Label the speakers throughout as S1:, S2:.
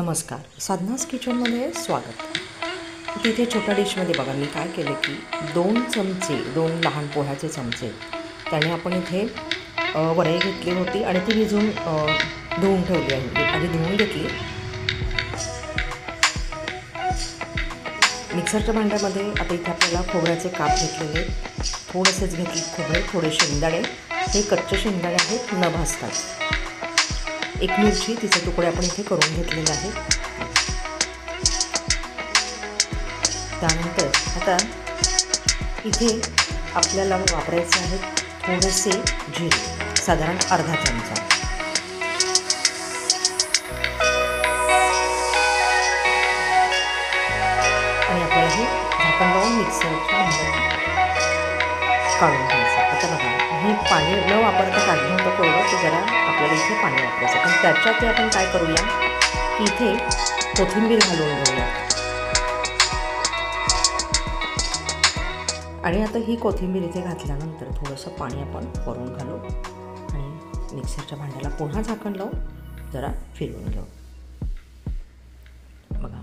S1: नमस्कार, साधनास किचनमध्ये स्वागत. तिथे छोट्या डिशमध्ये बघा मी काय केलं की 2 चमचे 2 लहान पोह्याचे चमचे त्याने आपण इथे वरई घेतली होती आणि ती भिजवून धुवून ठेवली आहे. आधी धुवून घेतली. मिक्सरच्या भांड्यामध्ये आता इथे आपल्याला खोबऱ्याचे काप घेतलेले, थोडेसेच घेतले खोबरे, थोडे शेंगदाणे, हे कच्चे शेंगदाणे आहेत न भाजतात. एक मिरची, तिचे तुकडे आपण इथे करून घेतलेले आहेत. त्यानंतर आता इथे आपल्याला वापरायचे आहेत थोडेसे जिरे, साधारण अर्धा चमचा. आणि आपल्याला हे झाकण लावून मिक्सरच्या भांड्यात काढून घ्यायचं. आता बघा, हे पाणी न वापरता काढलं होतं कोरडं, ते जरा आपल्याला इथे पाणी वापरायचं. पण त्याच्यात आपण काय करूया की इथे कोथिंबीर घालून घेऊया. आणि आता ही कोथिंबीर इथे घातल्यानंतर थोडंसं पाणी आपण वरून घालू आणि मिक्सरच्या भांड्याला पुन्हा झाकण लावून जरा फिरवून घेऊ. बघा,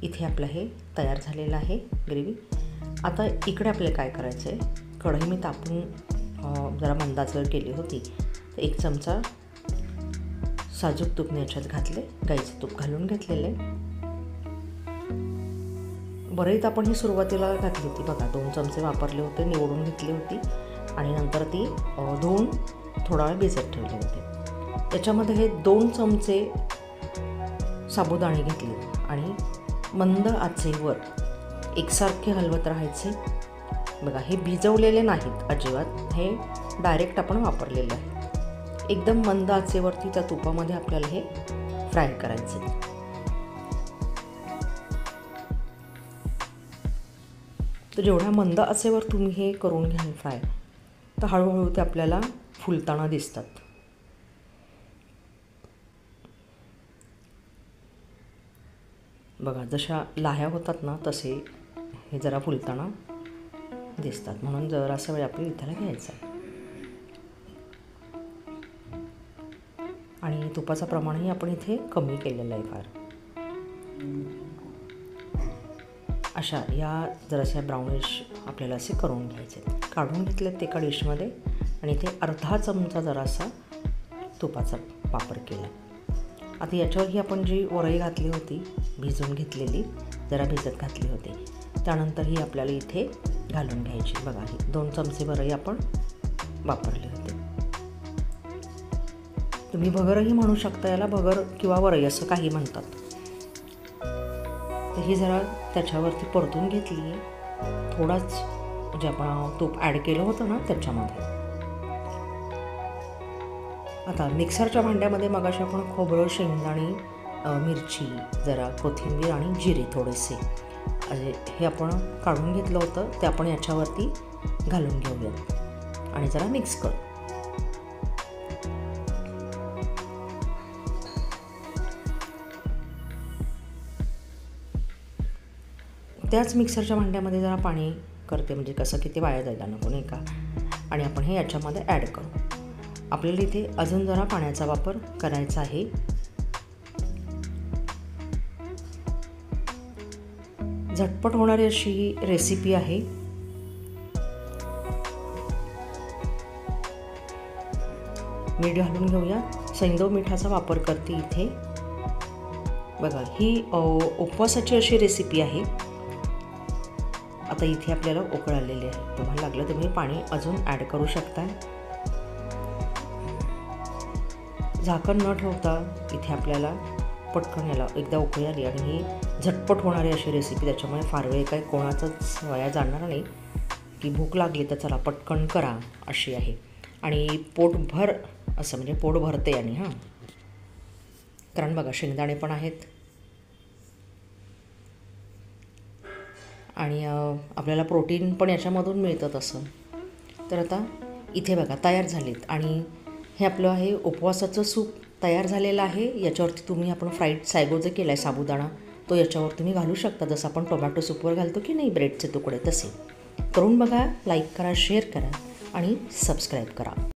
S1: इथे आपलं हे तयार झालेलं आहे ग्रेव्ही. आता इकडे आपल्याला काय करायचं आहे, कढई मी तापून जरा मंदाचवर केली होती, तर 1 चमचा साजूक तूप याच्यात घातले, गाईचं तूप घालून घेतलेले. वरईत आपण ही सुरुवातीला घातली होती बघा, 2 चमचे वापरले होते, निवडून घेतली होती आणि नंतर ती धुवून थोडा वेळ भिजत ठेवले होते. त्याच्यामध्ये हे 2 चमचे साबुदाणे घेतले आणि मंद आचेवर एकसारखे हलवत राहायचे. बघा, हे भिजवलेले नाहीत अजिबात, हे डायरेक्ट आपण वापरलेले आहे. एकदम मंद आचेवरती त्या तुपामध्ये आपल्याला हे फ्राय करायचे. तर जेवढ्या मंद आचेवर तुम्ही हे करून घ्याल फ्राय, तर हळूहळू ते आपल्याला फुलताना दिसतात. बघा, जशा लाह्या होतात ना तसे हे जरा फुलताना दिसतात, म्हणून जरासा वेळ आपल्याला इथला घ्यायचा. आणि तुपाचं प्रमाणही आपण इथे कमी केलेलं आहे फार. अशा या जराशा ब्राउनिश आपल्याला असे करून घ्यायचे. काढून घेतले ते एका डिशमध्ये आणि इथे अर्धा चमचा जरासा तुपाचा वापर केला. आता याच्यावर ही आपण जी वरई घातली होती भिजवून घेतलेली, जरा भिजत घातली होती, त्यानंतर ही आपल्याला इथे घालून घ्यायची. बघा, ही 2 चमचे वरई आपण वापरले होते. तुम्ही भगरही म्हणू शकता याला, भगर किंवा वरई असं काही म्हणतात. तर ही जरा त्याच्यावरती परतून घेतली, थोडाच म्हणजे आपण तूप ॲड केलं होतं ना त्याच्यामध्ये. आता मिक्सरच्या भांड्यामध्ये मगाशी आपण खोबरं, शेंगदाणे, मिरची, जरा कोथिंबीर आणि जिरे थोडेसे हे आपण काढून घेतलं होतं, ते आपण याच्यावरती घालून घेऊयात आणि जरा मिक्स करू. त्याच मिक्सरच्या भांड्यामध्ये जरा पाणी करते, म्हणजे कसं की ते वाया जायला नको, नाही का. आणि आपण हे याच्यामध्ये ॲड करू. आपल्याला इथे अजून जरा पाण्याचा वापर करायचा आहे. झटपट होणारी अशी ही रेसिपी आहे. मीठ घालून घेऊया. सैंधव मिठाचा वापर करते इथे. बघा, ही उपवासाची अशी रेसिपी आहे. आता इथे आपल्याला उकळ आलेली आहे. तुम्हाला लागलं तुम्ही पाणी अजून ॲड करू शकता. झाकण न ठेवता इथे आपल्याला पटकन याला एकदा उकळी आली आणि ही झटपट होणारी अशी रेसिपी, त्याच्यामुळे फार वेळ काही कोणाचंच वाया जाणार नाही, की भूक लागली तर चला पटकन करा अशी आहे. आणि पोटभर असं म्हणजे पोट भरते. आणि कारण बघा, शेंगदाणे पण आहेत आणि आपल्याला प्रोटीन पण याच्यामधून मिळतं तसं. तर आता इथे बघा तयार झालेत आणि हे आपलं आहे उपवासाचं सूप तयार झालेलं आहे. याच्यावरती तुम्ही आपण फ्राईड सायगो जे केला आहे साबुदाणा, तो याच्यावर तुम्ही घालू शकता, जसं आपण टोमॅटो सूपवर घालतो की नाही ब्रेडचे तुकडे, तसे करून बघा. लाईक करा, शेअर करा आणि सबस्क्राईब करा.